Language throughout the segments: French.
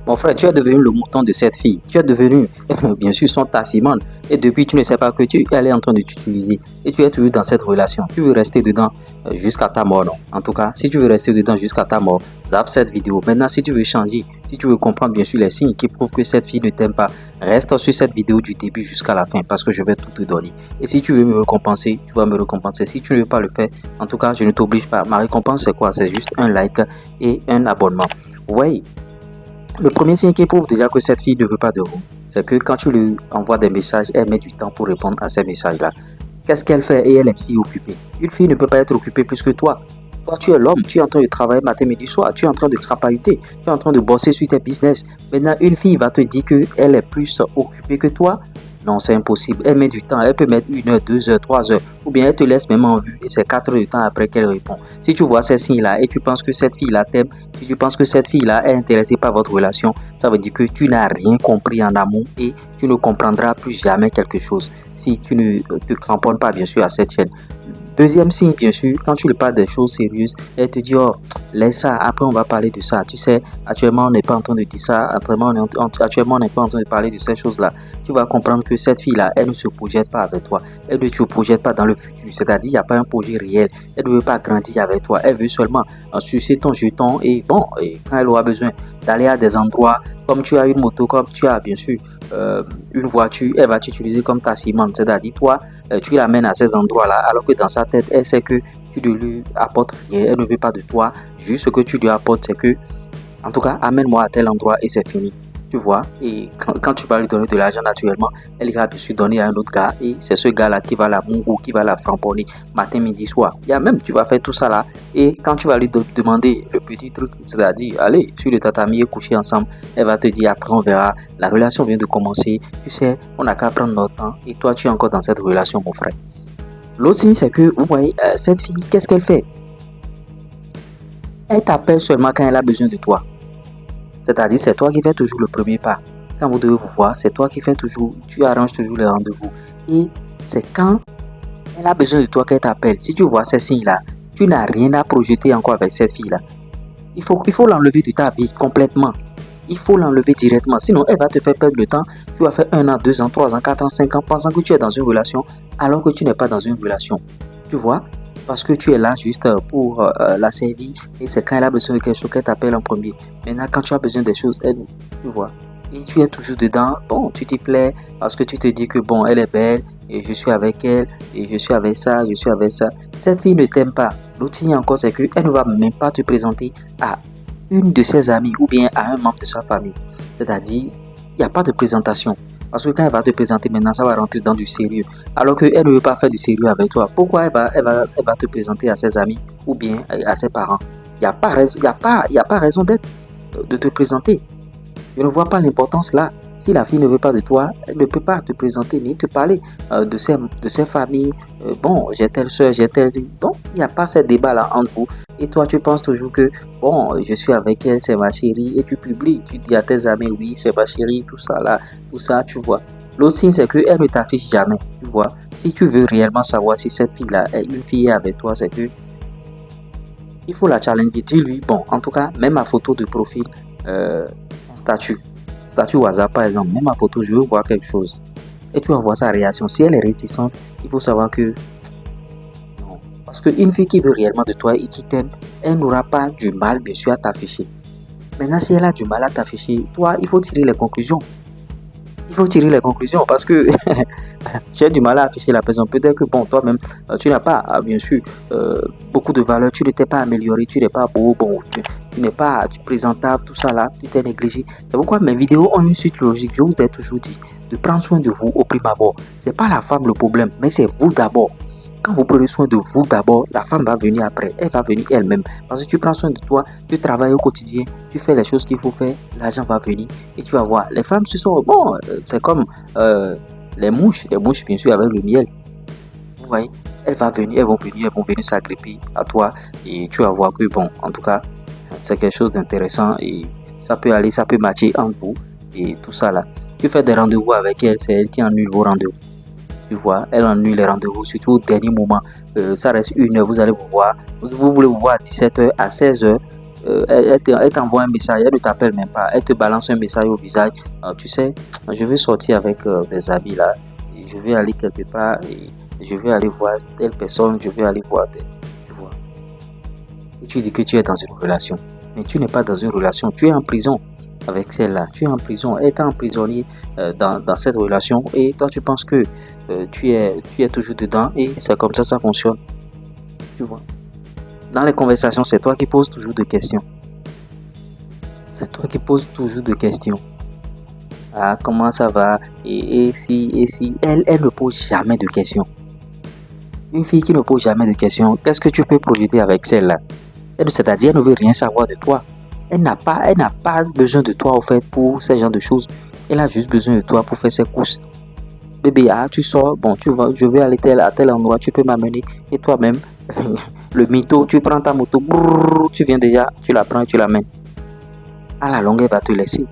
Mon frère, tu es devenu le mouton de cette fille. Tu es devenu, bien sûr, son tassimane. Et depuis, tu ne sais pas que elle est en train de t'utiliser. Et tu es toujours dans cette relation. Tu veux rester dedans jusqu'à ta mort, non? En tout cas, si tu veux rester dedans jusqu'à ta mort, zappe cette vidéo. Maintenant, si tu veux changer, si tu veux comprendre, bien sûr, les signes qui prouvent que cette fille ne t'aime pas, reste sur cette vidéo du début jusqu'à la fin parce que je vais tout te donner. Et si tu veux me récompenser, tu vas me récompenser. Si tu ne veux pas le faire, en tout cas, je ne t'oblige pas. Ma récompense, c'est quoi? C'est juste un like et un abonnement. Oui. Le premier signe qui prouve déjà que cette fille ne veut pas de vous, c'est que quand tu lui envoies des messages, elle met du temps pour répondre à ces messages-là. Qu'est-ce qu'elle fait et elle est si occupée? Une fille ne peut pas être occupée plus que toi. Toi, tu es l'homme, tu es en train de travailler matin, midi, soir, tu es en train de crapahuter, tu es en train de bosser sur tes business. Maintenant, une fille va te dire qu'elle est plus occupée que toi. Non, c'est impossible. Elle met du temps. Elle peut mettre 1 heure, 2 heures, 3 heures. Ou bien elle te laisse même en vue et c'est 4 heures de temps après qu'elle répond. Si tu vois ces signes-là et tu penses que cette fille-là t'aime, si tu penses que cette fille-là est intéressée par votre relation, ça veut dire que tu n'as rien compris en amour et tu ne comprendras plus jamais quelque chose si tu ne te cramponnes pas, bien sûr, à cette chaîne. Deuxième signe, bien sûr, quand tu lui parles des choses sérieuses, elle te dit, oh, laisse ça, après on va parler de ça. Tu sais, actuellement on n'est pas en train de dire ça, actuellement on n'est pas en train de parler de ces choses-là. Tu vas comprendre que cette fille-là, elle ne se projette pas avec toi. Elle ne te projette pas dans le futur, c'est-à-dire il n'y a pas un projet réel. Elle ne veut pas grandir avec toi, elle veut seulement sucer ton jeton et bon, et quand elle aura besoin d'aller à des endroits, comme tu as une moto, comme tu as bien sûr une voiture, elle va t'utiliser comme ta ciment, c'est-à-dire toi, tu l'amènes à ces endroits-là, alors que dans sa tête, elle sait que tu ne lui apportes rien, elle ne veut pas de toi, juste ce que tu lui apportes, c'est que, en tout cas, amène-moi à tel endroit et c'est fini. Tu vois, et quand tu vas lui donner de l'argent naturellement, elle ira bien sûr donner à un autre gars et c'est ce gars-là qui va la mourir, qui va la framponner matin, midi, soir. Il y a même, tu vas faire tout ça là et quand tu vas lui demander le petit truc, c'est-à-dire, allez, sur le tatami et coucher ensemble, elle va te dire après on verra, la relation vient de commencer, tu sais, on n'a qu'à prendre notre temps et toi tu es encore dans cette relation, mon frère. L'autre signe, c'est que, vous voyez, cette fille, qu'est-ce qu'elle fait? Elle t'appelle seulement quand elle a besoin de toi. C'est-à-dire, c'est toi qui fais toujours le premier pas. Quand vous devez vous voir, c'est toi qui fais toujours, tu arranges toujours les rendez-vous. Et c'est quand elle a besoin de toi qu'elle t'appelle. Si tu vois ces signes-là, tu n'as rien à projeter encore avec cette fille-là. Il faut l'enlever de ta vie complètement. Il faut l'enlever directement. Sinon, elle va te faire perdre le temps. Tu vas faire 1 an, 2 ans, 3 ans, 4 ans, 5 ans, pensant que tu es dans une relation, alors que tu n'es pas dans une relation. Tu vois? Parce que tu es là juste pour la servir et c'est quand elle a besoin de quelque chose qu'elle t'appelle en premier. Maintenant, quand tu as besoin des choses, elle, tu vois. Et tu es toujours dedans. Bon, tu t'y plais parce que tu te dis que bon, elle est belle et je suis avec elle et je suis avec ça, je suis avec ça. Cette fille ne t'aime pas. L'autre signe encore, c'est qu'elle ne va même pas te présenter à une de ses amies ou bien à un membre de sa famille. C'est-à-dire, il n'y a pas de présentation. Parce que quand elle va te présenter maintenant, ça va rentrer dans du sérieux. Alors qu'elle ne veut pas faire du sérieux avec toi. Pourquoi elle va te présenter à ses amis ou bien à ses parents? Il n'y a pas raison, y a pas raison d'être, de te présenter. Je ne vois pas l'importance là. Si la fille ne veut pas de toi, elle ne peut pas te présenter ni te parler de ses familles. Bon, j'ai telle soeur, j'ai telle... Donc, il n'y a pas ce débat là entre vous. Et toi, tu penses toujours que, bon, je suis avec elle, c'est ma chérie. Et tu publies, tu dis à tes amis, oui, c'est ma chérie, tout ça là, tout ça, tu vois. L'autre signe, c'est qu'elle ne t'affiche jamais, tu vois. Si tu veux réellement savoir si cette fille-là est une fille avec toi, c'est que il faut la challenger. Dis-lui, bon, en tout cas, même ma photo de profil, statut WhatsApp par exemple, même ma photo, je veux voir quelque chose. Et tu vas voir sa réaction. Si elle est réticente, il faut savoir que non. Parce qu'une fille qui veut réellement de toi et qui t'aime, elle n'aura pas du mal, bien sûr, à t'afficher. Maintenant, si elle a du mal à t'afficher, toi, il faut tirer les conclusions. Il faut tirer les conclusions parce que j'ai du mal à afficher la personne. Peut-être que bon, toi-même, tu n'as pas, bien sûr, beaucoup de valeur. Tu ne t'es pas amélioré, tu n'es pas beau, bon, tu n'es pas présentable, tout ça là, tu t'es négligé. C'est pourquoi mes vidéos ont une suite logique. Je vous ai toujours dit de prendre soin de vous au prime abord. C'est pas la femme le problème, mais c'est vous d'abord. Quand vous prenez soin de vous d'abord, la femme va venir après. Elle va venir elle-même. Parce que tu prends soin de toi, tu travailles au quotidien, tu fais les choses qu'il faut faire, l'argent va venir. Et tu vas voir, les femmes ce sont, bon, c'est comme les mouches bien sûr avec le miel. Vous voyez, elles vont venir s'agripper à toi. Et tu vas voir que bon, en tout cas, c'est quelque chose d'intéressant. Et ça peut aller, ça peut matcher entre vous. Et tout ça là. Tu fais des rendez-vous avec elle, c'est elle qui annule vos rendez-vous. Tu vois, elle annule les rendez-vous, surtout au dernier moment. Ça reste 1 heure, vous allez vous voir. Vous voulez vous voir à 17h, à 16h. elle t'envoie un message, elle ne t'appelle même pas, elle te balance un message au visage. Tu sais, je vais sortir avec des amis là, et je vais aller quelque part, et je vais aller voir telle personne, je vais aller voir telle, tu vois. Et tu dis que tu es dans une relation, mais tu n'es pas dans une relation, tu es en prison avec celle-là, tu es en prison, elle est emprisonnée dans cette relation, et toi tu penses que tu es toujours dedans, et c'est comme ça fonctionne, tu vois. Dans les conversations, c'est toi qui poses toujours des questions. C'est toi qui poses toujours des questions. Ah, comment ça va? Et si, elle ne pose jamais de questions. Une fille qui ne pose jamais de questions, qu'est-ce que tu peux projeter avec celle-là? C'est-à-dire, elle ne veut rien savoir de toi. Elle n'a pas besoin de toi, au fait, pour ce genre de choses. Elle a juste besoin de toi pour faire ses courses. Bébé, tu sors, bon, je vais aller à tel endroit, tu peux m'amener. Et toi-même, le mytho, tu prends ta moto, brrr, tu viens déjà, tu la prends et tu l'amènes. À la longue, elle va te laisser.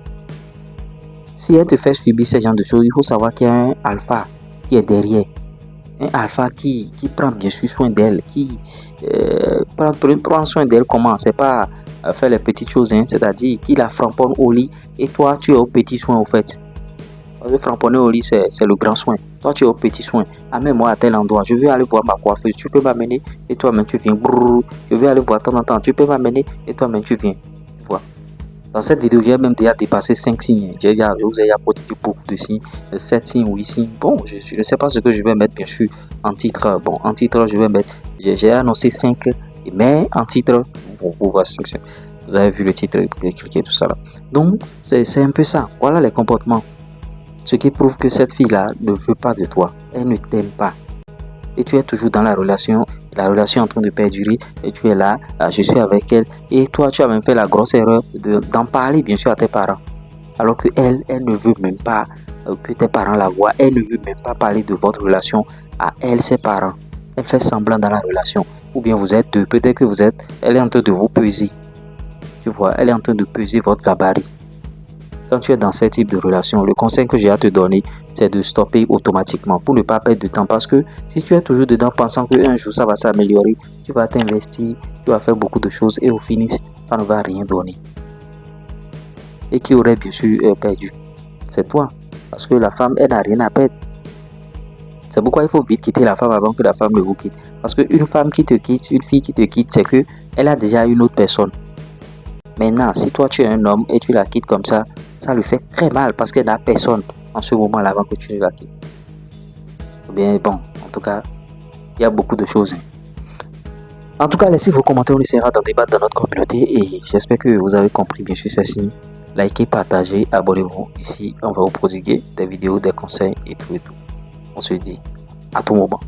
Si elle te fait subir ce genre de choses, il faut savoir qu'il y a un alpha qui est derrière. Un alpha qui prend bien sûr soin d'elle, qui prend soin d'elle comment? C'est pas faire les petites choses, hein, c'est-à-dire qu'il la framponne au lit et toi tu es au petit soin au fait. Le framponner au lit c'est le grand soin. Toi tu es au petit soin. Amène-moi à tel endroit, je vais aller voir ma coiffeuse, tu peux m'amener et toi-même tu viens. Brrr, je vais aller voir de temps en temps, tu peux m'amener et toi-même tu viens. Tu vois. Dans cette vidéo, j'ai même déjà dépassé 5 signes. Je vous ai apporté beaucoup de signes, 7 signes, 8 signes. Bon, je ne sais pas ce que je vais mettre, bien sûr, en titre. Bon, en titre, je vais mettre, j'ai annoncé 5, mais en titre, bon, vous voyez 5. Vous avez vu le titre, cliquez tout ça là. Donc, c'est un peu ça. Voilà les comportements. Ce qui prouve que cette fille-là ne veut pas de toi. Elle ne t'aime pas. Et tu es toujours dans la relation est en train de perdurer, et tu es là, je suis avec elle, et toi tu as même fait la grosse erreur d'en parler bien sûr à tes parents, alors que elle ne veut même pas que tes parents la voient, elle ne veut même pas parler de votre relation à elle, ses parents. Elle fait semblant dans la relation, ou bien vous êtes deux, peut-être que elle est en train de vous peser, tu vois, elle est en train de peser votre gabarit. Quand tu es dans ce type de relation, le conseil que j'ai à te donner, c'est de stopper automatiquement pour ne pas perdre de temps. Parce que si tu es toujours dedans pensant qu'un jour ça va s'améliorer, tu vas t'investir, tu vas faire beaucoup de choses et au final, ça ne va rien donner. Et qui aurait bien sûr perdu? C'est toi. Parce que la femme, elle n'a rien à perdre. C'est pourquoi il faut vite quitter la femme avant que la femme ne vous quitte. Parce qu'une femme qui te quitte, une fille qui te quitte, c'est qu'elle a déjà une autre personne. Maintenant, si toi tu es un homme et tu la quittes comme ça lui fait très mal parce qu'elle n'a personne en ce moment-là avant que tu la quittes. Bien bon, en tout cas, il y a beaucoup de choses. En tout cas, laissez vos commentaires, on essaiera d'en débattre dans notre communauté et j'espère que vous avez compris bien sûr ceci. Likez, partagez, abonnez-vous. Ici, on va vous prodiguer des vidéos, des conseils et tout et tout. On se dit à tout moment.